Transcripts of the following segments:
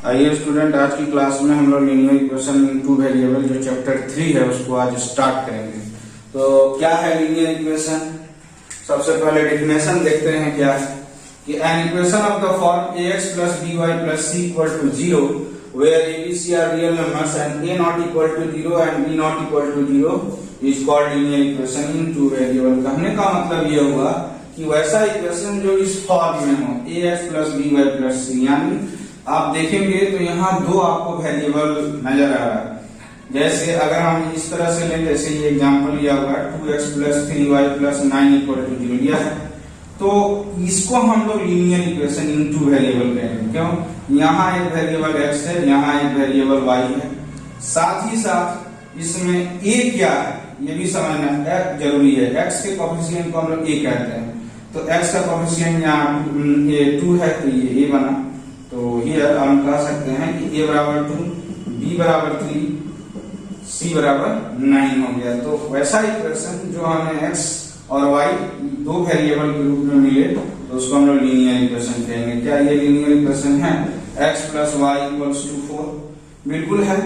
आइए स्टूडेंट, आज की क्लास में हम लोग linear equation in two variable जो चैप्टर 3 है उसको आज स्टार्ट करेंगे। तो क्या है लीनियर इक्वेशन? सबसे पहले डेफिनेशन देखते हैं क्या है कि an equation of the form ax plus by plus c equal to 0 where abc are real numbers and a not equal to 0 and b not equal to 0 is called linear equation in two variable। कहने का मतलब ये हुआ कि वैसा equation जो इस form में हो ax plus by plus c, यानी आप देखेंगे तो यहाँ दो आपको वेरिएबल नजर आ रहा है। जैसे अगर हम इस तरह से लें, जैसे ये एग्जांपल लिया हुआ है 2x plus 3y plus 9 equal to 0 लिया है, तो इसको हम लोग linear equation in two variable कहेंगे। क्यों? यहाँ एक वेरिएबल x है, यहाँ एक वेरिएबल y है, साथ ही साथ इसमें a क्या है ये भी समझना जरूरी है। x के कोफिशिएंट को हम लोग a कहते हैं, तो x का कोफिशिएंट यहाँ 2 है तो ये a बना। तो हियर हम कह सकते हैं कि a बराबर 2, b बराबर 3, c बराबर 9 हो गया। तो वैसा इक्वेशन जो हमें x और y दो वेरिएबल के रूप में मिले तो उसको हम लोग लीनियर इक्वेशन कहेंगे। क्या ये लीनियर इक्वेशन है? x plus y equals to 4 बिल्कुल है,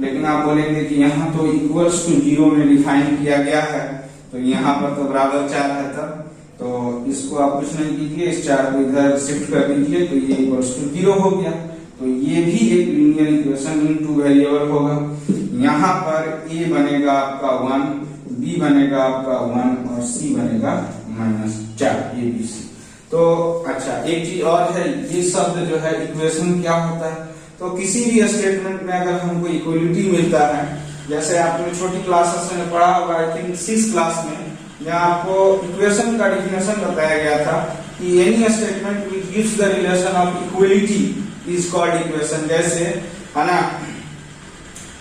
लेकिन आप बोलेंगे कि यहाँ तो इक्वल्स टू 0 में डिफाइन किया गया है, तो यहाँ पर तो बराबर 4 है, तब तो इसको आप कुछ नहीं कीजिए, इस 4 को इधर शिफ्ट कर दीजिए तो ये इक्वल्स टू 0 हो गया। तो ये भी एक linear equation in two variable होगा। यहाँ पर a बनेगा आपका 1, b बनेगा आपका 1 और c बनेगा -4 abc। तो अच्छा, एक चीज और है, ये शब्द जो है इक्वेशन क्या होता है? तो किसी भी स्टेटमेंट में अगर हमको इक्वलिटी मिलता है, जैसे आपने छोटी क्लासेस में पढ़ा होगा, आई थिंक 6 क्लास में, जहाँ आपको इक्वेशन का डिफिनेशन बताया गया था कि any statement which gives the relation of equality is called equation. जैसे है ना,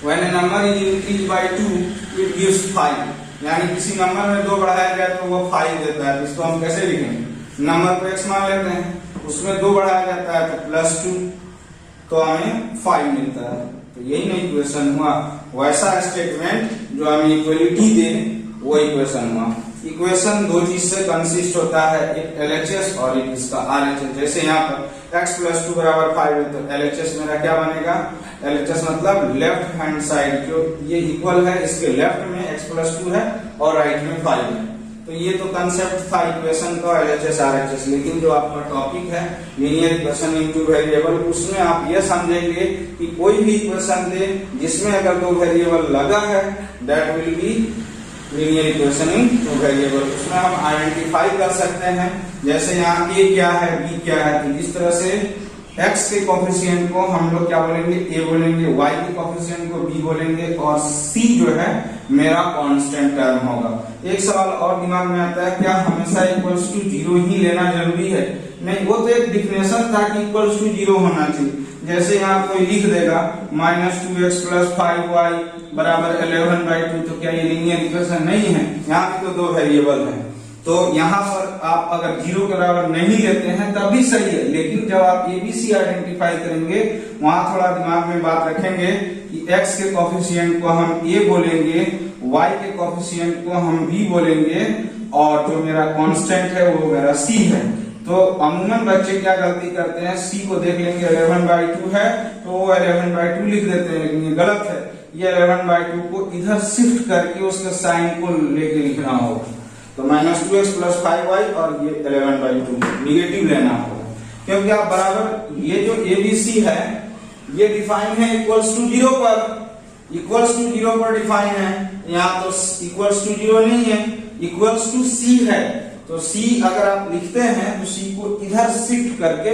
when a number is increase by 2 it gives 5, यानी किसी नंबर में 2 बढ़ाया गया तो वो 5 देता है। इसको हम कैसे लिखेंगे? नंबर को x मान लेते हैं, उसमें 2 बढ़ाया जाता है तो +2, तो हमें 5 मिलता है। तो यही ना इक्वेशन हुआ। वैसा स्टेटमेंट जो हमें इक्वलिटी दे वो इक्वेशन हुआ। इक्वेशन दो चीज से कंसिस्ट होता है, एक LHS और एक इसका RHS। जैसे यहाँ पर x plus 2 बराबर 5 है तो LHS मेरा क्या बनेगा? LHS मतलब लेफ्ट हैंड साइड, जो ये इक्वल है इसके लेफ्ट में x plus 2 है और राइट में 5 है। तो ये तो कंसेप्ट था इक्वेशन का, LHS RHS। लेकिन जो आपका टॉपिक है linear equation in two variable, उसमें आप ये समझेंगे कि कोई भी इक्वेशन दे जिसमें अगर 2 वेरिएबल लगा है, that will be linear equation in two variable. उसमें हम आइडेंटिफाई कर सकते हैं, जैसे यहाँ a क्या है, b क्या है। तो इस तरह से x के कोफिशिएंट को हम लोग क्या बोलेंगे? a बोलेंगे, y के कोफिशिएंट को b बोलेंगे और c जो है मेरा कांस्टेंट टर्म होगा। एक सवाल और दिमाग में आता है, क्या हमेशा इक्वल्स टू 0 ही लेना जरूरी है? नहीं, वो तो एक डिफिनेशन था कि इक्वल्स टू 0 होना चाहिए। जैसे यहाँ कोई लिख देगा -2x plus 5y बराबर 11/2, तो क्या ये लीनियर इक्वेशन नहीं है? यहाँ भी तो 2 वेरिएबल है। तो यहाँ पर आप अगर 0 के बराबर नहीं लेते हैं तब भी सही है, लेकिन जब आप ABC आइडेंटिफाई करेंगे वहां थोड़ा दिमाग में बात रखेंगे कि x के कोफिशिएंट को हम a बोलेंगे, y के कोफिशिएंट को हम b बोलेंगे और जो मेरा कांस्टेंट है वो मेरा c है। तो अमूमन बच्चे क्या गलती करते हैं, c को देख लेंगे 11/2 है तो वो 11/2 लिख देते हैं, लेकिन ये गलत है। ये 11/2 को इधर शिफ्ट करके उसके साइन को लेके लिखना होगा। तो -2x plus 5y और ये 11/2 निगेटिव लेना होगा, क्योंकि आप बराबर ये जो ABC है ये डिफाइन है इक्वल्स टू 0 पर, इक्वल्स टू 0 पर डिफाइन है। यहाँ तो इक्वल्स टू 0 नहीं है, इक्वल्स टू C है। तो C अगर आप लिखते हैं तो C को इधर शिफ्ट करके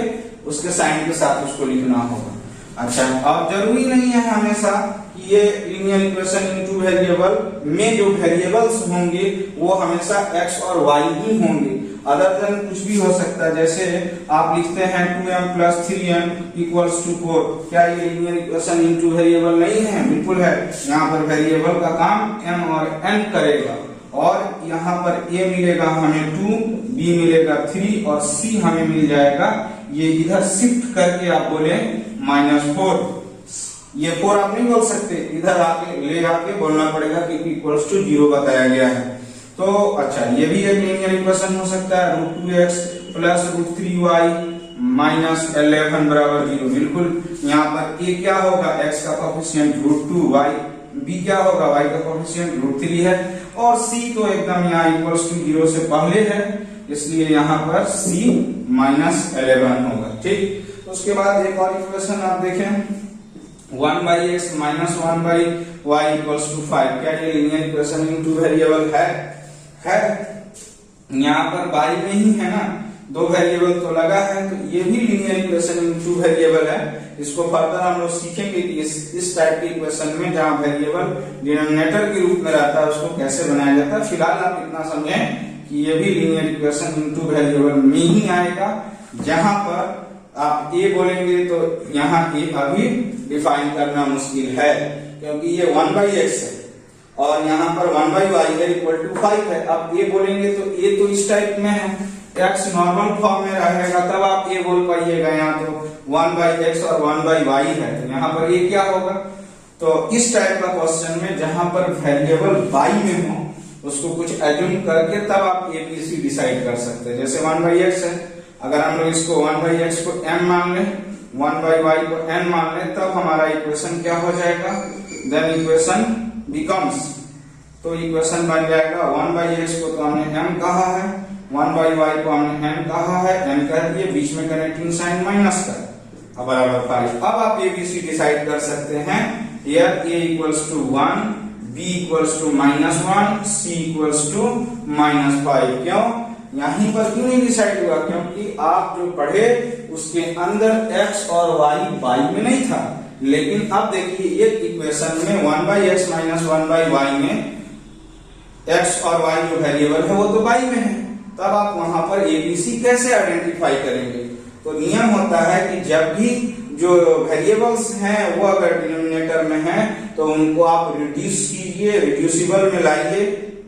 उसके साइन के साथ उसको लिखना होगा। अच्छा, अब जरूरी नहीं है हमेशा कि ये linear equation in two variable में जो वेरिएबल्स होंगे वो हमेशा x और y ही होंगे, अदर देन कुछ भी हो सकता है। जैसे आप लिखते हैं 2m plus 3n equals to 4, क्या ये linear equation in two variable नहीं है? बिल्कुल है। यहाँ पर वेरिएबल का काम m और n करेगा, और यहाँ पर a मिलेगा हमें 2, b मिलेगा 3 और c हमें मिल जाएगा, ये इधर शिफ्ट करके आप बोले -4। ये 4 आप नहीं बोल सकते, इधर आके ले आके बोलना पड़ेगा क्योंकि इक्वल्स टू 0 बताया गया है। तो अच्छा, ये भी एक लीनियर इक्वेशन हो सकता है, √2x plus √3y -11 बराबर 0। बिल्कुल यहाँ पर a क्या होगा, x का कोफिशिएंट √2, y b क्या होगा, y का कोफिशिएंट √3 है, और c तो एकदम यहाँ इक्वल्स टू 0 से पहले है, इसलिए यहाँ पर c -11 होगा। ठीक, उसके बाद एक और इक्वेशन आप देखें, 1/x -1/y = 5। क्या ये linear equation in two variable है? यहाँ पर y में ही है ना, दो वेरिएबल तो लगा है, तो ये भी linear equation in two variable है। इसको फर्दर हम लोग सीखेंगे कि इस टाइप की इक्वेशन में जहाँ वेरिएबल डिनोमिनेटर के रूप में रहता है उसको कैसे बनाया जाता है। फिलहाल आप इतना समझें कि ये भी linear equation in two variable में ही आएगा, जहां पर आप a बोलेंगे तो यहाँ a अभी डिफाइन करना मुश्किल है, क्योंकि ये 1/x है और यहाँ पर 1/y = 5 है। अब a बोलेंगे तो a तो इस टाइप में है, x नॉर्मल फॉर्म में रहेगा, तब आप a बोल पाइएगा। यहाँ तो 1/x और 1/y है, तो यहाँ पर a क्या होगा। तो इस टाइप का क्वेश्चन में जहां पर वेरिएबल y में हो उसको कुछ एज्यूम करके तब आप a b c डिसाइड कर सकते हैं। जैसे 1/x है, अगर हम लोग इसको 1/x को m मान लें, 1/y को n मान लें, तब हमारा इक्वेशन क्या हो जाएगा, देन इक्वेशन बिकम्स, तो इक्वेशन बन जाएगा 1/x को तो हमने m कहा है, 1/y को हमने n कहा है, n कह दिए, बीच में कनेक्टिंग साइन माइनस का, अब बराबर 5। अब आप a b c डिसाइड कर सकते हैं। Here a = 1, b = -1, c = -5। क्यों यहीं पर क्यों नहीं डिसाइड हुआ, क्योंकि आप जो पढ़े उसके अंदर x और y में नहीं था। लेकिन अब देखिए एक इक्वेशन में 1/x - 1/y में x और y जो वेरिएबल है वो तो y में है, तब आप वहां पर a b c कैसे आइडेंटिफाई करेंगे। तो नियम होता है कि जब भी जो वेरिएबल्स हैं वो अगर डिनोमिनेटर में हैं तो उनको आप रिड्यूस कीजिए, रिड्यूसिबल में लाइए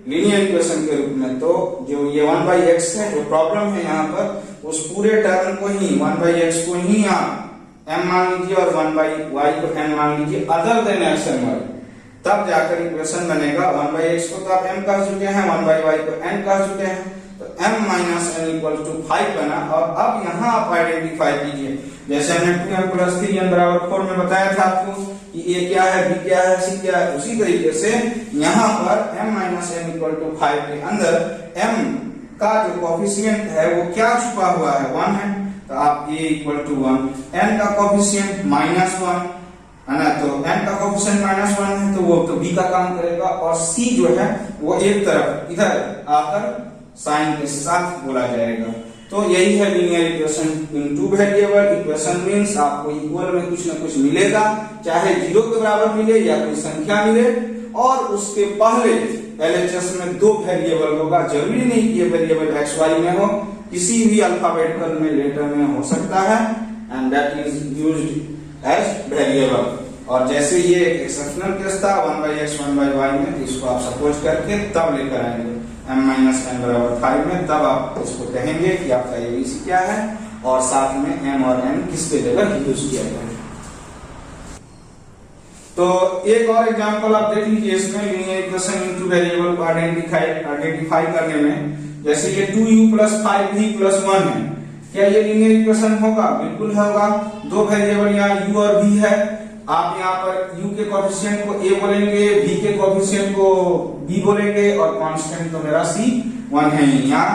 लीनियर इक्वेशन के रूप में। तो जो ये 1/x है, जो प्रॉब्लम है यहाँ पर, उस पूरे टर्म को ही 1/x को ही आप m मान लीजिए और 1/y को n मान लीजिए, other than x and y, तब जाकर इक्वेशन बनेगा। 1/x को तो आप m कह चुके हैं, 1/y को n कह चुके हैं, तो m - n = 5 बना। और अब यहाँ आप आइडेंटिफाई कीजिए, जैसे हमने 2m + 3n = 4 में बताया था आपको कि a क्या है, b क्या है, c क्या है, उसी तरीके से यहाँ पर m - n = 5 के अंदर m का जो कोफिशिएंट है वो क्या छुपा हुआ है, 1 है, तो आप a = 1, n का कोफिशिएंट -1 है ना, तो n का कोफिशिएंट -1 है तो वो तो b का काम करेगा, और c जो है वो एक तरफ इधर आकर साइन के साथ बोला जाएगा। तो यही है linear equation in two variable. Equation means आपको इक्वल में कुछ ना कुछ मिलेगा, चाहे 0 के बराबर मिले या कोई संख्या मिले, और उसके पहले LHS में 2 वेरिएबल होगा। जरूरी नहीं कि ये वेरिएबल x y में हो, किसी भी अल्फाबेटिकल में लेटर में हो सकता है, and that is used as variable. और जैसे ये एक्सेप्शनल केस था 1/x 1/y में, तो इसको आप सपोज करके तब लेकर आएंगे m - n = 5 में, तब आप इसको कहेंगे कि आपका ABC क्या है और साथ में m और n किसके जगह यूज किया गया है। तो एक और एग्जांपल आप देख लीजिए, इसमें linear equation in two variable को आइडेंटिफाई करने में, जैसे ये 2u + 5v + 1 है, क्या ये लीनियर इक्वेशन होगा? बिल्कुल होगा। दो वेरिएबल यहाँ u और v है, आप यहाँ पर u के कोफिशिएंट को a बोलेंगे, v के कोफिशिएंट को b बोलेंगे, और कांस्टेंट तो मेरा c 1 है। यहाँ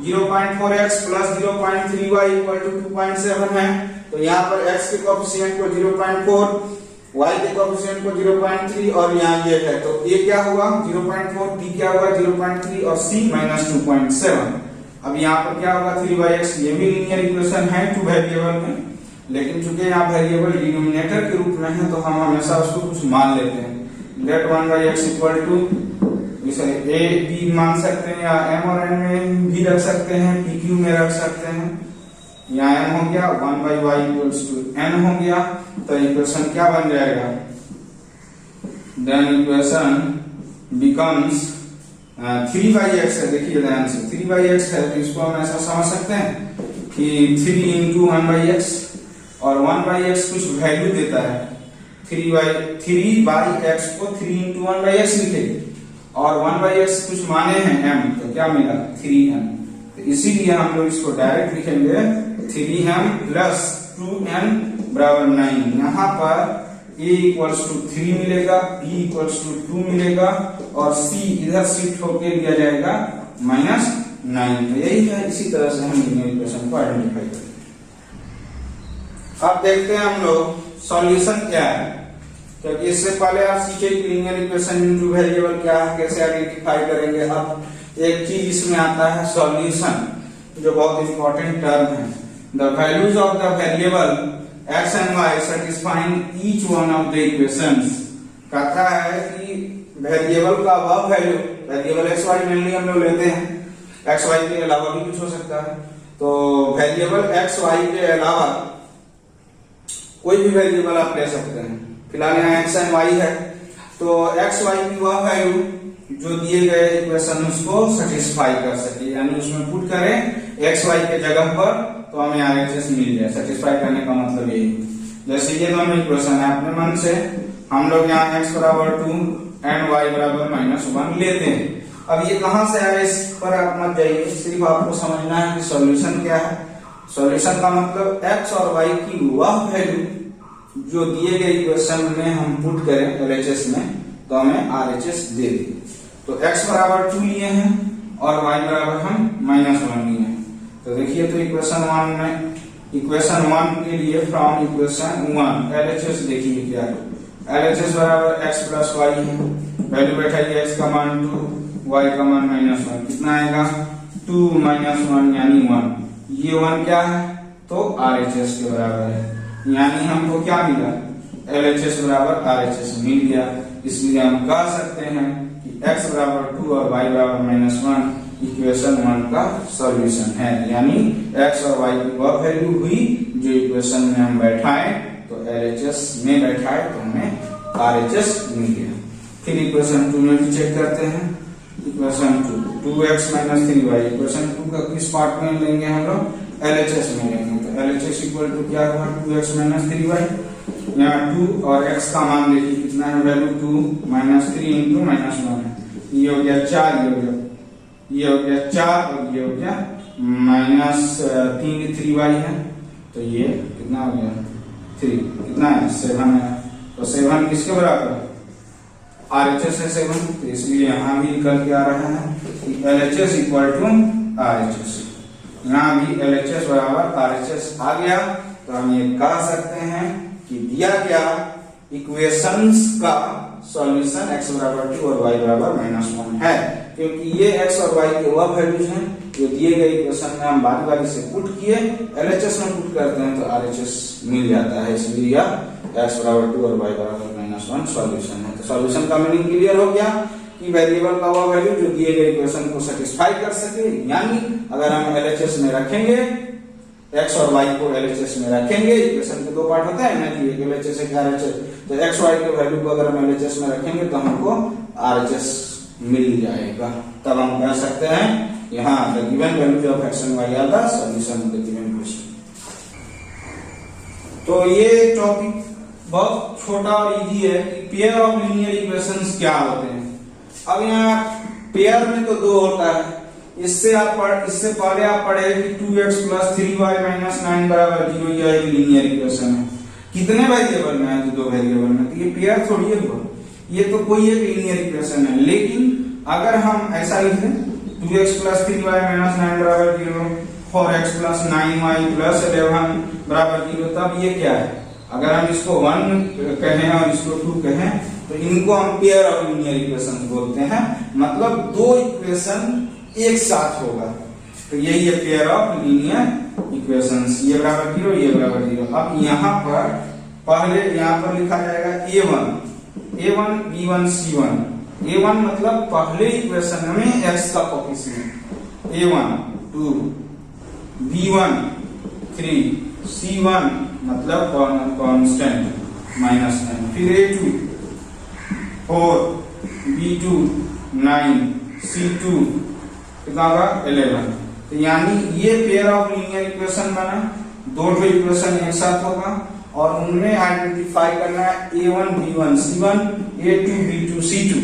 0.4x + 0.3y = 2.7 है, तो यहाँ पर x के कोफिशिएंट को 0.4, y के कोफिशिएंट को 0.3, और यहाँ ये है, तो a क्या हुआ 0.4, b क्या हुआ 0.3, और c -2.7। अब यहाँ पर क्या होगा 3/x, ये भी लीनियर इक्वेशन है टू वेरिएबल में, लेकिन चूंकि यहाँ वेरिएबल डिनोमिनेटर के रूप में है तो हम हमेशा उसको कुछ मान लेते हैं। लेट 1/x = इसे a b मान सकते हैं, या m और n में भी रख सकते हैं, p q में रख सकते हैं। यहाँ m हो गया, 1/y = n हो गया, तो इक्वेशन क्या बन जाएगा, देन इक्वेशन बिकम्स 3/x है। देखिए ध्यान से 3/x है, तो इसको हम ऐसा समझ सकते हैं कि 3 × 1/x, और 1/x कुछ वैल्यू देता है, 3/x को 3 × 1/x लिखेंगे, और 1/x कुछ माने हैं m, तो क्या मिला 3m। तो इसीलिए हम लोग इसको डायरेक्ट लिखेंगे 3m प्लस 2n बराबर 9। यहाँ पर a इक्वल्स टू 3 मिलेगा, b इक्वल्स टू 2 मिलेगा और c इधर शिफ्ट होके लिया जाएगा -9। तो यही है, इसी तरह से हम लीनियर इक्वेशन को आइडेंटिफाई करेंगे। अब देखते हैं हम लोग सॉल्यूशन क्या है, क्योंकि इससे पहले आप सीखे कि लीनियर इक्वेशन इनटू वेरिएबल क्या है, कैसे आइडेंटिफाई करेंगे। अब एक चीज इसमें आता है सॉल्यूशन, जो बहुत इंपॉर्टेंट टर्म है। The values of the variable x and y satisfying each one of the equations। कहता है कि वेरिएबल का वह value, variable x y mainly हम लोग लेते हैं, x y के अलावा भी कुछ हो सकता है। तो वेरिएबल x y के अलावा कोई भी वेरिएबल आप ले सकते हैं। फिलहाल यहाँ x and y है, तो x y की वह वैल्यू जो दिए गए इक्वेशन उसको सेटिस्फाई कर सके, यानी उसमें पुट करें एक्स वाई के जगह पर तो हमें आरएचएस मिल जाए। सेटिस्फाई करने का मतलब यही, जैसे ये दोनों इक्वेशन है, अपने मन से हम लोग यहाँ x बराबर 2 एंड y बराबर -1 लेते हैं। अब ये कहां से आया इस पर आप मत जाइए, सिर्फ आपको समझना है कि सॉल्यूशन क्या है। सॉल्यूशन का मतलब x और y की वह वैल्यू जो दिए गए इक्वेशन में हम पुट करें एलएचएस में तो हमें आरएचएस दे दे। तो x बराबर 2 लिए हैं और y बराबर हम -1 लिए हैं। तो देखिए, तो इक्वेशन 1 में, इक्वेशन 1 के लिए फ्रॉम इक्वेशन 1 एलएचएस देखिए क्या है। एलएचएस बराबर x प्लस y है, वैल्यू बैठाइए, x का मान 2, y का मान -1, कितना आएगा 2 - 1 यानी 1। ये 1 क्या है, तो आरएचएस के बराबर है, यानी हमको क्या मिला, एलएचएस बराबर आरएचएस मिल गया। इसलिए हम कह सकते हैं कि x बराबर 2 और y बराबर -1 इक्वेशन 1 का सॉल्यूशन है, यानी x और y की वह वैल्यू हुई जो इक्वेशन में हम बैठाए, तो एलएचएस में बैठाए तो हमें आरएचएस मिल गया। फिर इक्वेशन 2 में भी चेक करते हैं। इक्वेशन 2x - 3y, इक्वेशन 2 का किस पार्ट में लेंगे हम लोग, एलएचएस में लेंगे। तो एलएचएस इक्वल टू क्या हुआ, 2x - 3y। यहाँ 2 और x का मान देखिए कितना है, वैल्यू 2 - 3 इंटू -1 है, ये हो गया 4, ये हो गया 4 और ये हो गया -3 3y है, तो ये कितना हो गया 3, कितना है 7 है। तो 7 किसके बराबर है, आरएचएस है 7, तो इसलिए यहाँ भी निकल के आ रहा है एलएचएस इक्वल टू आरएचएस। यहाँ भी एलएचएस बराबर आरएचएस आ गया। तो हम ये कह सकते हैं कि दिया गया इक्वेशंस का सॉल्यूशन x बराबर 2 और y बराबर -1 है, क्योंकि ये x और y के वह वैल्यूज हैं जो दिए गए इक्वेशन में हम बारी-बारी से पुट किए, एलएचएस में पुट करते हैं तो आरएचएस मिल जाता है। इसलिए यह x बराबर 2 और y बराबर -1 सॉल्यूशन है। तो सॉल्यूशन का मीनिंग क्लियर हो गया कि वेरिएबल का वह वैल्यू जो दिए गए इक्वेशन को सेटिस्फाई कर सके, यानी अगर हम एलएचएस में रखेंगे, x और y को एलएचएस में रखेंगे, इक्वेशन के दो पार्ट होते हैं ना, कि एलएचएस है, आरएचएस, तो x y के वैल्यू को अगर हम एलएचएस में रखेंगे तो हमको आरएचएस मिल जाएगा। तब हम कह सकते हैं यहाँ the given value of x and y are the solution of the given question. तो ये टॉपिक बहुत छोटा और इजी है कि पेयर ऑफ लीनियर इक्वेशंस क्या होते हैं। अब यहाँ पेयर में तो दो होता है, इससे पहले आप पढ़े कि 2x + 3y - 9 बराबर 0, यह एक लीनियर इक्वेशन है। कितने वेरिएबल में है, तो दो वेरिएबल में, तो ये पेयर थोड़ी है हुआ, ये तो कोई एक लीनियर इक्वेशन है। लेकिन अगर हम ऐसा लिखें 2x + 3y - 9 बराबर 0, 4x + 9y + 11 बराबर 0, तब ये क्या है, अगर हम इसको 1 कहें और इसको 2 कहें तो इनको हम पेयर ऑफ लीनियर इक्वेशन बोलते हैं, मतलब दो इक्वेशन एक साथ होगा, तो यही है पेयर ऑफ लीनियर इक्वेशंस। ये बराबर 0, ये बराबर 0। अब यहाँ पर पहले यहाँ पर लिखा जाएगा a1 b1 c1। a1 मतलब पहले इक्वेशन में x का कोएफिशिएंट, a1 2, b1 3, c1 मतलब कांस्टेंट -9, फिर a2 4, b2 9, c2 कितना होगा 11। तो यानी ये पेयर ऑफ लीनियर इक्वेशन बना, दो इक्वेशन एक साथ होगा और उनमें आइडेंटिफाई करना है a1 b1 c1, a2 b2 c2।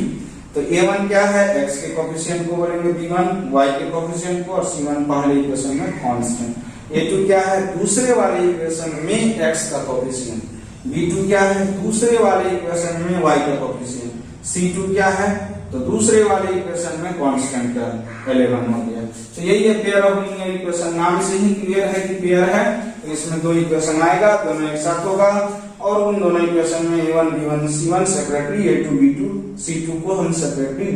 तो a1 क्या है, x के कोएफिशिएंट को बोलेंगे b1, y के कोएफिशिएंट को, और c1 पहले इक्वेशन में कांस्टेंट। a2 क्या है, दूसरे वाले इक्वेशन में x का कोएफिशिएंट, b2 क्या है, दूसरे वाले इक्वेशन में y का कोएफिशिएंट, c2 क्या है, तो दूसरे वाले इक्वेशन में कांस्टेंट का 11 हो गया। तो यही है पेयर ऑफ लीनियर इक्वेशन। नाम से ही क्लियर है कि पेयर है, तो इसमें दो इक्वेशन आएगा, दोनों एक साथ होगा और उन दोनों इक्वेशन में a1 b1 c1 separately, a2 b2 c2 को हम सेपरेटली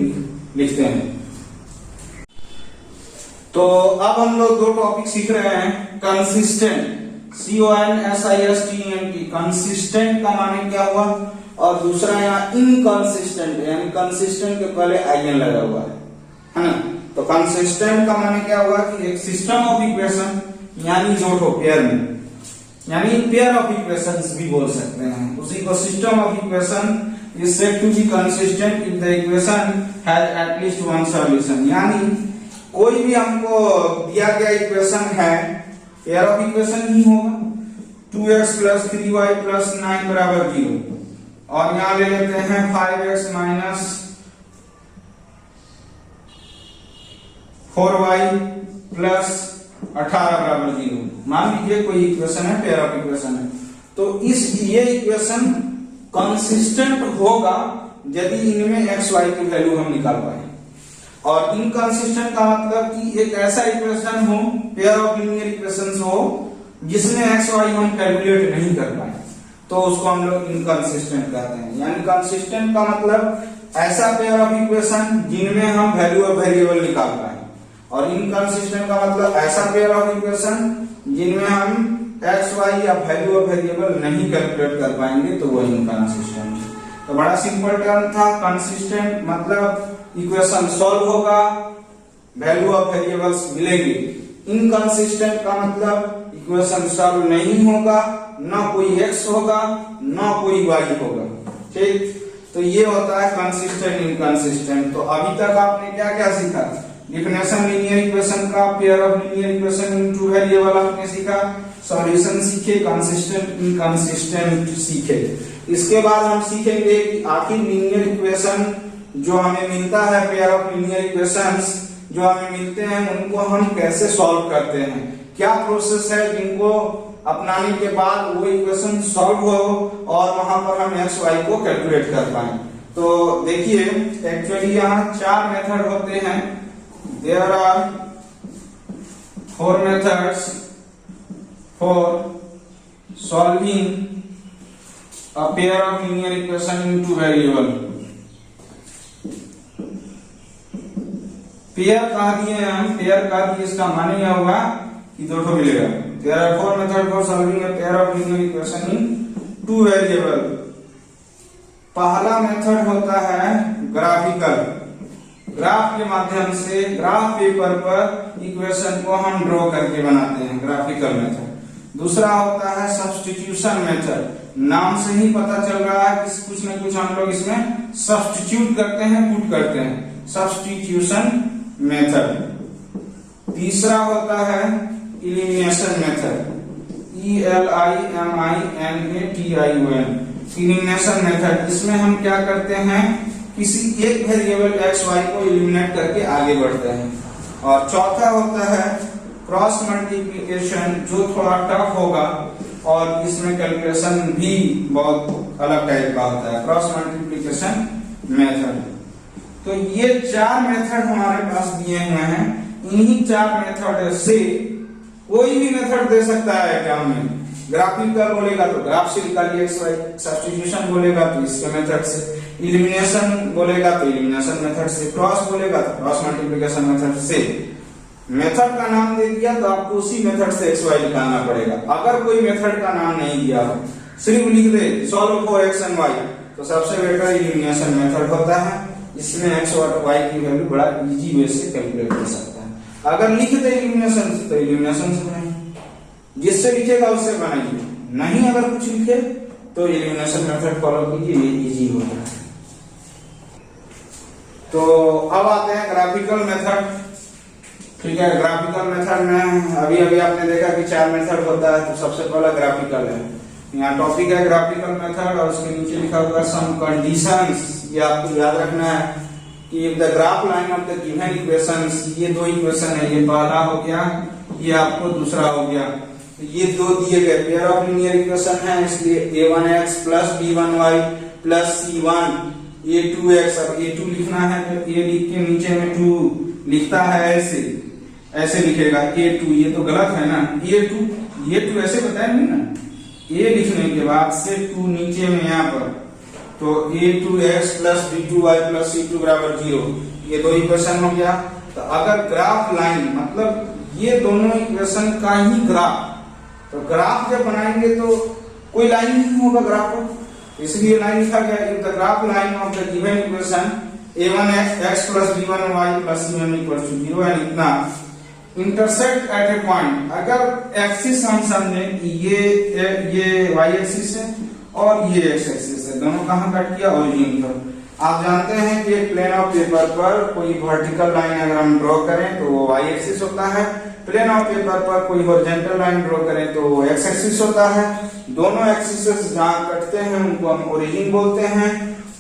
लिखते हैं। तो अब हम लोग दो टॉपिक सीख रहे हैं। कंसिस्टेंट, CONSISTENT, कंसिस्टेंट का माने क्या हुआ, और दूसरा यहाँ इनकंसिस्टेंट, यानी कंसिस्टेंट के पहले आईएन लगा हुआ है ना। तो कंसिस्टेंट का माने क्या हुआ कि एक सिस्टम ऑफ इक्वेशन, यानी जो ठो पेयर में, यानी पेयर ऑफ इक्वेशंस भी बोल सकते हैं, उसी को system of equation is said to be consistent if the equation has at least one solution. यानी कोई भी हमको दिया गया इक्वेशन है, पेयर ऑफ इक्वेशन ही होगा, 2x + 3y + 9 = 0, और यहां ले लेते हैं 5x - 4y + 18 = 0। मान लीजिए कोई इक्वेशन है, पेयर ऑफ इक्वेशन है, तो ये इक्वेशन कंसिस्टेंट होगा यदि इनमें x y की वैल्यू हम निकाल पाए। और इनकंसिस्टेंट का मतलब कि एक ऐसा इक्वेशन हो, पेयर ऑफ लीनियर इक्वेशंस हो, जिसमें x y हम कैलकुलेट नहीं कर पाए, तो उसको हम लोग इनकंसिस्टेंट कहते हैं। यानी कंसिस्टेंट का मतलब ऐसा पेयर ऑफ इक्वेशन जिनमें हम वैल्यू ऑफ वेरिएबल निकाल पाए, और इनकंसिस्टेंट का मतलब ऐसा पेयर ऑफ इक्वेशन जिनमें हम x y या वैल्यू ऑफ वेरिएबल नहीं कैलकुलेट कर पाएंगे, तो वो इनकंसिस्टेंट। तो बड़ा सिंपल टर्म था। कंसिस्टेंट मतलब इक्वेशन सॉल्व होगा, वैल्यू ऑफ वेरिएबल्स मिलेंगे। इनकंसिस्टेंट का मतलब इक्वेशन सॉल्व नहीं होगा, ना कोई x होगा ना कोई y होगा। ठीक, तो ये होता है कंसिस्टेंट इनकंसिस्टेंट। तो अभी तक आपने क्या क्या सीखा, डिफिनेशन लीनियर इक्वेशन का, pair of linear equation in two variable आपने सीखा, सॉल्यूशन सीखे, कंसिस्टेंट इनकंसिस्टेंट सीखे। इसके बाद हम सीखेंगे कि आखिर लीनियर इक्वेशन जो हमें मिलता है, पेयर ऑफ लीनियर इक्वेशंस जो हमें मिलते हैं, उनको हम कैसे सॉल्व करते हैं, क्या प्रोसेस है जिनको अपनाने के बाद वो इक्वेशन सॉल्व हो और वहां पर हम x y को कैलकुलेट कर पाए। तो देखिए, एक्चुअली यहाँ 4 मेथड होते हैं। There are 4 methods for solving a pair of linear equation into variable। Pair कहा दिए हैं हम, पेयर कहा दिए, इसका माने यह हुआ कि दो ठो मिलेगा। There are 4 methods for solving a pair of linear equation in two variable। पहला मेथड होता है ग्राफिकल, ग्राफ के माध्यम से, ग्राफ पेपर पर इक्वेशन को हम ड्रॉ करके बनाते हैं, ग्राफिकल मेथड। दूसरा होता है सब्स्टिट्यूशन मेथड, नाम से ही पता चल रहा है कि कुछ न कुछ हम लोग इसमें सब्स्टिट्यूट करते हैं, पुट करते हैं, सब्स्टिट्यूशन मेथड। तीसरा होता है elimination method, ELIMINATION, elimination method. इसमें हम क्या करते हैं, किसी एक वेरिएबल x y को इलिमिनेट करके आगे बढ़ते हैं। और चौथा होता है क्रॉस मल्टीप्लिकेशन, जो थोड़ा टफ होगा और इसमें कैलकुलेशन भी बहुत अलग टाइप का होता है, क्रॉस मल्टीप्लिकेशन मेथड। तो ये 4 मेथड हमारे पास दिए हुए हैं। इन्हीं 4 मेथड से कोई भी मेथड दे सकता है एग्जाम में। ग्राफिकल बोलेगा तो ग्राफ से निकालिए x y, सब्स्टिट्यूशन बोलेगा तो इसके मेथड से, इलिमिनेशन बोलेगा तो इलिमिनेशन मेथड से, क्रॉस बोलेगा तो क्रॉस मल्टीप्लिकेशन मेथड से। मेथड का नाम दे दिया तो आपको उसी मेथड से x y निकालना पड़ेगा। अगर कोई मेथड का नाम नहीं दिया हो, सिर्फ लिख they solve for x and y, तो सबसे बेटर इलिमिनेशन मेथड होता है। इसमें x और y की वैल्यू बड़ा इजी वे से कैलकुलेट कर सकता है। अगर लिख दे इलिमिनेशन तो इलिमिनेशन से बनाइए, जिससे लिखेगा उससे बनाइए, नहीं अगर कुछ लिखे तो इलिमिनेशन मेथड फॉलो कीजिए, ये इजी होता है। तो अब आते हैं ग्राफिकल मेथड। ठीक है, ग्राफिकल मेथड में अभी अभी आपने देखा कि 4 मेथड होता है, तो सबसे पहला ग्राफिकल है। यहाँ टॉपिक है ग्राफिकल मेथड और उसके नीचे लिखा हुआ सम कंडीशंस। ये आपको याद रखना है कि the graph line of the given equations, ये दो इक्वेशन है, ये पहला हो गया, ये आपको दूसरा हो गया। तो ये दो दिए गए पेयर ऑफ लीनियर इक्वेशन है, इसलिए a1x plus b1y plus c1 a2x। अब a2 लिखना है तो a लिख के नीचे में 2 लिखता है, ऐसे लिखेगा a2, ये तो गलत है ना, a2 ऐसे बताएंगे ना, a लिखने के बाद से 2 नीचे में यहाँ पर, तो a2x plus b2y plus c2 बराबर 0, ये दो इक्वेशन हो गया। तो अगर ग्राफ लाइन मतलब ये दोनों इक्वेशन का ही ग्राफ, तो ग्राफ जब बनाएंगे तो कोई लाइन नहीं होगा ग्राफ पर, इसलिए लाइन लिखा गया if the graph line of the given equation a1x plus b1y plus c1 equals to 0 and इतना इंटरसेक्ट एट ए पॉइंट। अगर एक्सिस हम समझें कि ये y एक्सिस है और ये x एक्सिस है, दोनों कहां कट किया, ओरिजिन पर। आप जानते हैं कि एक प्लेन ऑफ पेपर पर कोई वर्टिकल लाइन अगर हम ड्रॉ करें तो वो y एक्सिस होता है, प्लेन ऑफ पेपर पर कोई हॉरिजॉन्टल लाइन ड्रॉ करें तो वो x एक्सिस होता है। दोनों एक्सिस जहां कटते हैं उनको हम ओरिजिन बोलते हैं।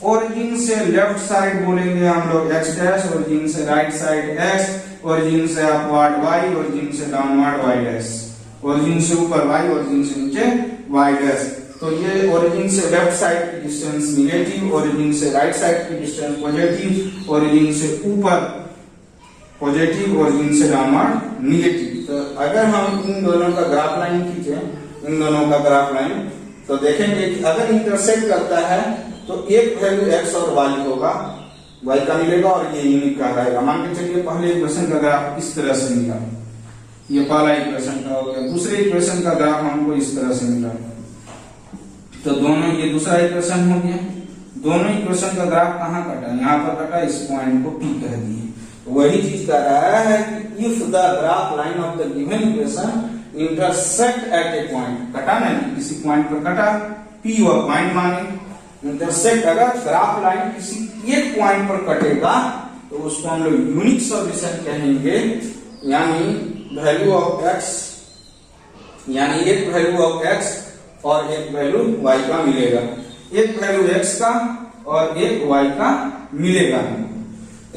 ओरिजिन से लेफ्ट साइड बोलेंगे हम लोग x डैश, ओरिजिन से राइट साइड x, ओरिजिन से अपवर्ड y, ओरिजिन से डाउनवर्ड y डैश, ओरिजिन से ऊपर y, ओरिजिन से नीचे y डैश। तो ये ओरिजिन से लेफ्ट साइड की डिस्टेंस नेगेटिव, ओरिजिन से राइट साइड की डिस्टेंस पॉजिटिव, ओरिजिन से ऊपर पॉजिटिव, ओरिजिन से डाउनवर्ड नेगेटिव। तो अगर हम इन दोनों का ग्राफ लाइन खींचे, इन दोनों का ग्राफ लाइन, तो देखेंगे कि अगर इंटरसेक्ट करता है तो एक वैल्यू x और y होगा, y का मिलेगा और ये यूनिट का रहेगा। मान के चलिए पहले इक्वेशन का ग्राफ इस तरह से मिला, ये पहला इक्वेशन का हो गया, दूसरे इक्वेशन का ग्राफ हमको इस तरह से मिला, तो दोनों, ये दूसरा इक्वेशन हो गया। दोनों इक्वेशन का ग्राफ कहाँ कटा, यहाँ पर कटा, इस पॉइंट को P कह दिए। तो वही चीज कर रहा है कि if the graph line of the given equation intersect at a point, कटा ना, किसी पॉइंट पर कटा, P वो पॉइंट माने, इंटरसेक्ट अगर ग्राफ लाइन किसी एक पॉइंट पर कटेगा तो उसको हम लोग यूनिक सॉल्यूशन कहेंगे, यानी वैल्यू ऑफ x, यानी एक वैल्यू ऑफ x और एक वैल्यू y का मिलेगा, एक वैल्यू x का और एक y का मिलेगा।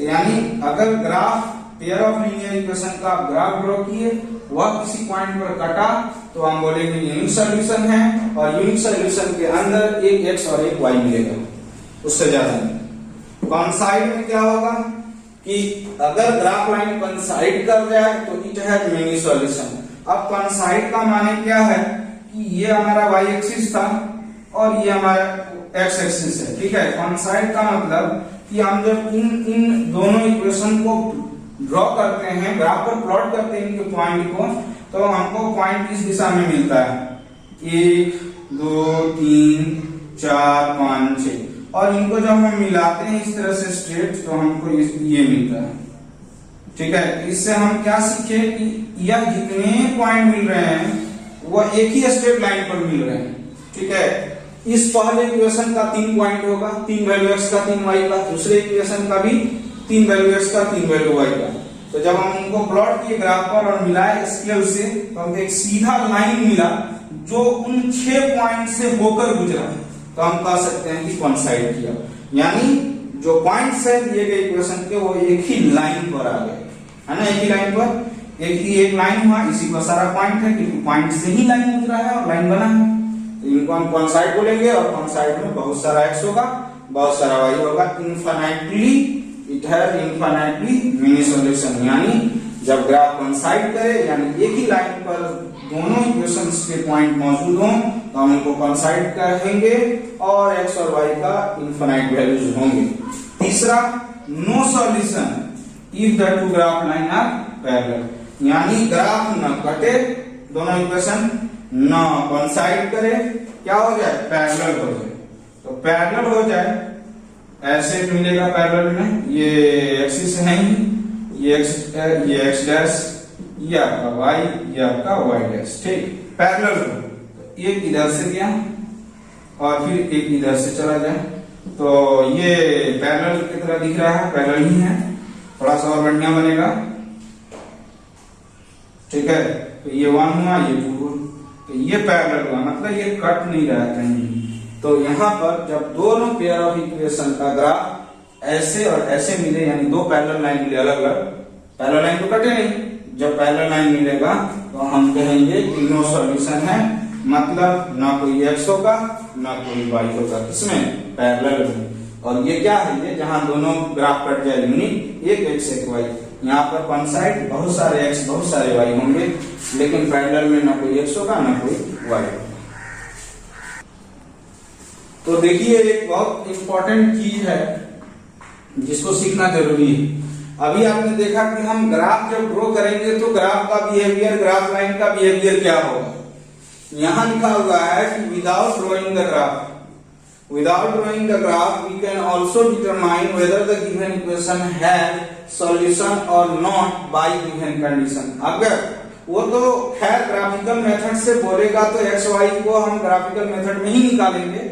यानी अगर graph pair of linear equation का ग्राफ ड्रॉ किए, वह किसी पॉइंट पर कटा, तो हम बोलेंगे यूनिक सॉल्यूशन है, और यूनिक सॉल्यूशन के अंदर एक x और एक y मिलेगा, उससे ज्यादा नहीं। कॉन्साइड में क्या होगा कि अगर ग्राफ लाइन कॉन्साइड कर जाए तो इट हैज मेनी सॉल्यूशन। अब कॉन्साइड का माने क्या है कि ये हमारा y एक्सिस था और ये हमारा x एक्सिस है, ठीक है। कॉन्साइड का मतलब कि हम जब इन दोनों इक्वेशन को ड्रॉ करते हैं, ग्राफ पर प्लॉट करते हैं इनके पॉइंट को, तो हमको पॉइंट इस दिशा में मिलता है, 1 2 3 4 5 6, और इनको जब हम मिलाते हैं इस तरह से स्ट्रेट, तो हमको ये मिलता है, ठीक है। इससे हम क्या सीखे कि यह जितने पॉइंट मिल रहे हैं वह एक ही स्ट्रेट लाइन पर मिल रहे हैं, ठीक है। इस पहले इक्वेशन का 3 पॉइंट होगा, 3 वैल्यू x का 3 y का, दूसरे इक्वेशन का भी 3 वैल्यू x का 3 वैल्यू y का। तो जब हम उनको प्लॉट किए ग्राफ पर और मिलाए स्केल से, तो हमको एक सीधा लाइन मिला जो उन 6 पॉइंट से होकर गुजरा, तो हम कह सकते हैं कि कॉन्साइड किया। यानी जो पॉइंट्स है दिए गए इक्वेशन के, वो एक ही लाइन पर आ गए, है ना, एक ही लाइन पर, एक लाइन हुआ, इसी को सारा पॉइंट है, क्योंकि पॉइंट से ही लाइन गुजरा है और लाइन बना है, तो इनको हम कॉन्साइड बोलेंगे। और कॉन्साइड में बहुत सारा x होगा, बहुत सारा y होगा, infinitely, it has infinitely many solution. यानी जब ग्राफ कॉन्साइड करे, यानी एक ही लाइन पर दोनों इक्वेशंस के पॉइंट मौजूद हों, तो हम इनको कॉन्साइड कहेंगे, और x और y का इनफाइनाइट वैल्यूज होंगे। तीसरा, no solution if the two graph line are parallel, यानी ग्राफ न कटे, दोनों इक्वेशन न कॉन्साइड करे, क्या हो जाए, पैरेलल हो जाए। तो पैरेलल हो जाए, ऐसे मिलेगा पैरेलल में, ये एक्सिस है ही, ये x डैश, ये आपका y, ये आपका y डैश, ठीक, पैरेलल हो। तो एक इधर से गया और फिर एक इधर से चला जाए, तो ये पैरेलल की तरह दिख रहा है, पैरेलल ही है, थोड़ा सा और बढ़िया बनेगा, ठीक है। तो ये 1 हुआ, ये 2 हुआ, तो ये पैरेलल हुआ, मतलब ये कट नहीं रहा कहीं। तो यहाँ पर जब दोनों पेयर ऑफ इक्वेशन का ग्राफ ऐसे और ऐसे मिले, यानी दो पैरेलल लाइन मिले अलग अलग, पैरेलल लाइन तो कटे नहीं, जब पैरेलल लाइन मिलेगा तो हम कहेंगे तीनों सॉल्यूशन है, मतलब ना कोई x होगा ना कोई y होगा, इसमें पैरेलल में। और ये क्या है, ये जहां दोनों ग्राफ कट जाए यूनिट, एक x एक y, यहाँ पर वन साइड बहुत सारे x बहुत सारे y होंगे, लेकिन पैरेलल में ना कोई x होगा ना कोई y होगा। तो देखिए एक बहुत इंपॉर्टेंट चीज है जिसको सीखना जरूरी है। अभी आपने देखा कि हम ग्राफ जब ड्रॉ करेंगे तो ग्राफ का बिहेवियर, ग्राफ लाइन का बिहेवियर क्या होगा। यहां लिखा हुआ है कि without drawing the graph, without drawing the graph we can also determine whether the given equation has solution or not by given condition। अगर वो तो खैर ग्राफिकल मेथड से बोलेगा तो एक्स वाई को हम ग्राफिकल मेथड में ही निकालेंगे,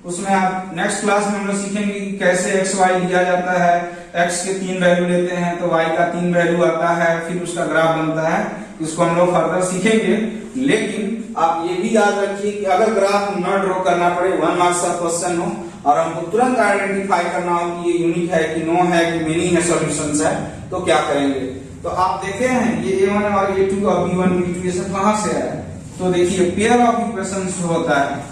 उसमें आप नेक्स्ट क्लास में हम लोग सीखेंगे कि कैसे एक्स वाई लिया जाता है, एक्स के 3 वैल्यू लेते हैं तो वाई का 3 वैल्यू आता है, फिर उसका ग्राफ बनता है, इसको हम लोग फर्दर सीखेंगे। लेकिन आप ये भी याद रखिए कि अगर ग्राफ न ड्रॉ करना पड़े, 1 मार्क्स का क्वेश्चन हो और हमको तुरंत आइडेंटिफाई करना हो कि ये यूनिक है कि नो है कि मेनी है, सॉल्यूशंस है, तो क्या करेंगे। तो आप देखे हैं ये A1 और A2 और B1 B2 ये सब कहां से आया, तो देखिए पेयर ऑफ इक्वेशंस होता है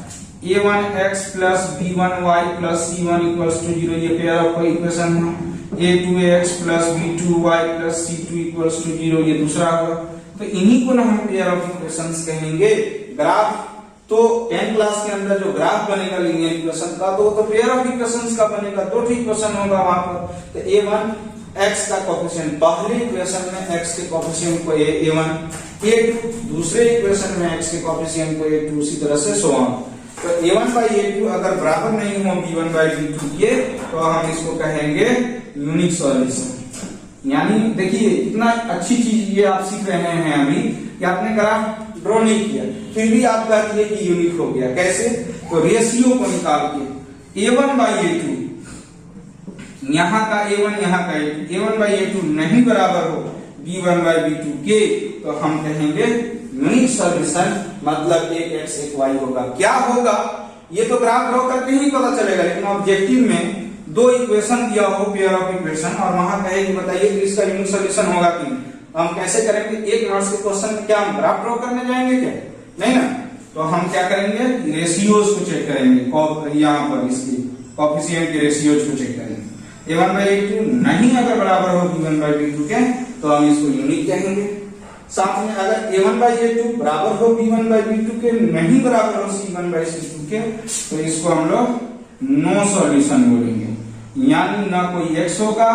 A1x plus B1y plus C1 equals to 0, ये पेयर ऑफ इक्वेशन है। A2x plus B2y plus C2 equals to 0, ये दूसरा होगा। तो इन्हीं को ना हम पेयर ऑफ इक्वेशंस कहेंगे। ग्राफ तो 10 क्लास के अंदर जो ग्राफ बनेगा लीनियर इक्वेशन का, तो वो तो पेयर ऑफ इक्वेशंस का बनेगा, दो ठीक इक्वेशन होगा वहां पर। तो A1 x का कोएफिशिएंट पहले इक्वेशन में x के कोएफिशिएंट को A1, A2 दूसरे इक्वेशन में x के कोएफिशिएंट को A2, उसी तरह से सो ऑन। तो A1 by A2 अगर बराबर नहीं हो B1 by B2 के, तो हम इसको कहेंगे यूनिक सॉल्यूशन। यानी देखिए कितना अच्छी चीज ये आप सीख रहे हैं अभी कि आपने ग्राफ ड्रॉ नहीं किया फिर भी आप कह दिए कि यूनिक हो गया। कैसे, तो रेशियो को निकाल के A1 by A2, यहाँ का A1 यहाँ का A2, A1 by A2 नहीं बराबर हो B1 by B2 के, तो हम कहेंगे यूनिक सॉल्यूशन, मतलब एक x एक y होगा। क्या होगा ये तो ग्राफ ड्रॉ करके ही पता चलेगा, लेकिन ऑब्जेक्टिव में दो इक्वेशन दिया हो पेयर ऑफ इक्वेशन और वहां कहे कि बताइए कि इसका यूनिक सॉल्यूशन होगा कि नहीं, हम कैसे करेंगे। एक मार्क्स के क्वेश्चन में क्या हम ग्राफ ड्रॉ करने जाएंगे क्या, नहीं ना। तो हम क्या करेंगे, रेशियोज को चेक करेंगे, यहाँ पर इसकी कोएफिशिएंट के रेशियोज को चेक करेंगे। A1 by A2 नहीं अगर बराबर हो B1 by B2 के, तो हम इसको यूनिक कहेंगे। साथ में अगर A1 by A2 बराबर हो B1 by B2 के, नहीं बराबर हो C1 by C2 के, तो इसको हम लोग नो सॉल्यूशन बोलेंगे, यानी ना कोई x होगा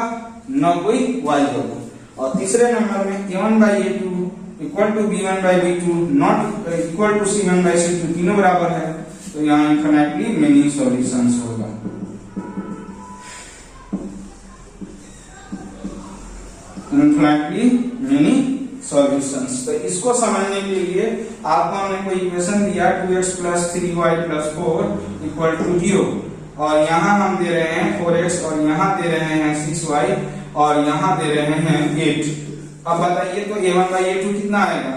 ना कोई y होगा। और तीसरे नंबर में A1 by A2 equal to B1 by B2 not equal to C1 by C2, तीनों बराबर है, तो यहाँ इनफिनिटली मेनी सॉल्यूशंस होगा। Infinitely many solutions. तो इसको समझने के लिए आपको हमने कोई इक्वेशन दिया 2x plus 3y plus 4 equal to 0, और यहाँ हम दे रहे हैं 4x और यहाँ दे रहे हैं 6y और यहाँ दे रहे हैं 8। अब बताइए तो A1 by A2 कितना आएगा,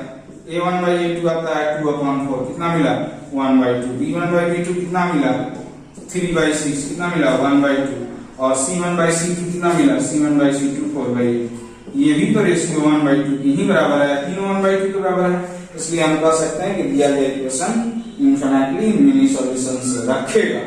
A1 by A2 आता है 2/4, कितना मिला 1/2। B1 by B2 कितना मिला 3/6, कितना मिला 1/2। और C1 by C2 कितना मिला C1 by C2 4/8। ये भी तो रेशियो 1/2 की ही बराबर है, तीनों 1/2 के बराबर है, इसलिए हम कह सकते हैं कि दिया गया इक्वेशन इनफिनिटली मेनी सॉल्यूशंस रखेगा।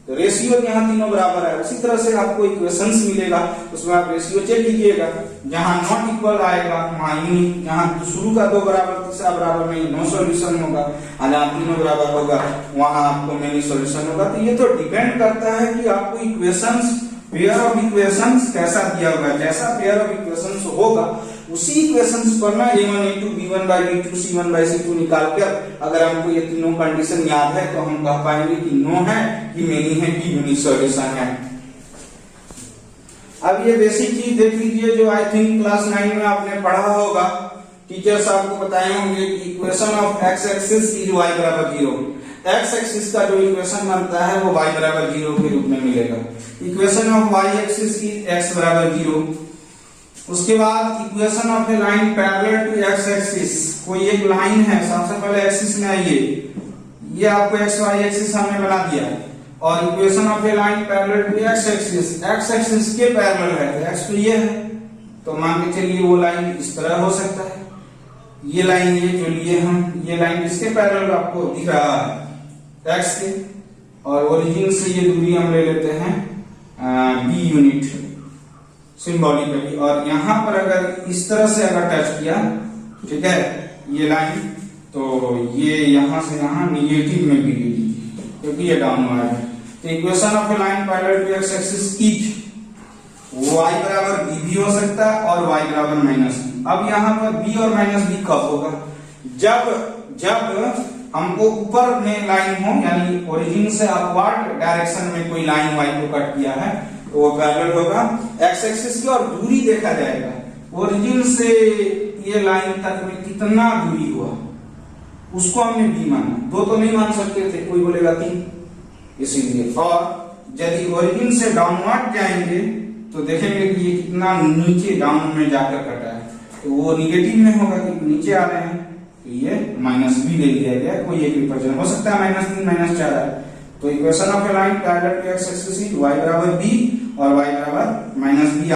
तो रेशियो यहाँ तीनों बराबर है। उसी तरह से आपको इक्वेशंस मिलेगा, उसमें आप रेशियो चेक कीजिएगा, जहां नॉट इक्वल आएगा वहां यूनिक, जहां शुरू का दो बराबर तीसरा बराबर नहीं, नो सॉल्यूशन होगा, और जहां तीनों बराबर होगा वहां आपको मेनी सॉल्यूशन होगा। तो ये तो डिपेंड करता है कि आपको इक्वेशंस, पेयर ऑफ इक्वेशंस कैसा दिया होगा। जैसा पेयर ऑफ इक्वेशंस होगा उसी इक्वेशंस पर ना A1 A2 B1 by B2 C1 by C2 निकाल कर अगर हमको ये तीनों कंडीशन याद है तो हम कह पाएंगे कि नो है कि मेनी है कि यूनिक सॉल्यूशन है। अब ये बेसिक चीज देख लीजिए जो आई थिंक क्लास 9 में आपने पढ़ा होगा, टीचर्स आपको बताए होंगे कि equation of x axis is y बराबर 0। x एक्सिस का जो इक्वेशन बनता है वो y बराबर 0 के रूप में मिलेगा। Equation of y axis is x बराबर 0। उसके बाद equation of a line parallel to x axis, कोई एक लाइन है, सबसे पहले एक्सिस में आइए, ये आपको x y एक्सिस हमने बना दिया, और equation of a line parallel to x axis के पैरेलल है, तो एक्स तो ये है, तो मान के चलिए वो लाइन इस तरह हो सकता है। ये लाइन ये जो लिए हम, ये लाइन किसके पैरेलल आपको दिख रहा है, एक्स के, और ओरिजिन से ये दूरी हम ले लेते हैं बी यूनिट सिंबॉलिकली, और यहां पर अगर इस तरह से अगर टच किया, ठीक है, ये लाइन, तो ये यहां से यहां निगेटिव में भी ले लीजिए क्योंकि ये डाउनवर्ड है। तो equation of a line parallel to x axis is y बराबर बी भी हो सकता है और y बराबर माइनस बी। अब यहाँ पर b और माइनस बी कब होगा, जब हमको ऊपर में लाइन हो, यानी ओरिजिन से अपवर्ड डायरेक्शन में कोई लाइन y को कट किया है, तो वो पैरेलल होगा x एक्सिस की, और दूरी देखा जाएगा ओरिजिन से ये लाइन तक में कितना दूरी हुआ, उसको हमने b माना। दो तो नहीं मान सकते थे, कोई बोलेगा 3, इसीलिए। और यदि ओरिजिन से डाउनवर्ड जाएंगे तो देखेंगे कि ये कितना नीचे डाउन में जाकर कटा है, तो वो निगेटिव में होगा कि नीचे आ रहे हैं, तो ये माइनस बी ले लिया गया। कोई एक रिप्रेजेंट हो सकता है -3 -4 है। तो equation of a line parallel to x axis y बराबर b और y बराबर -b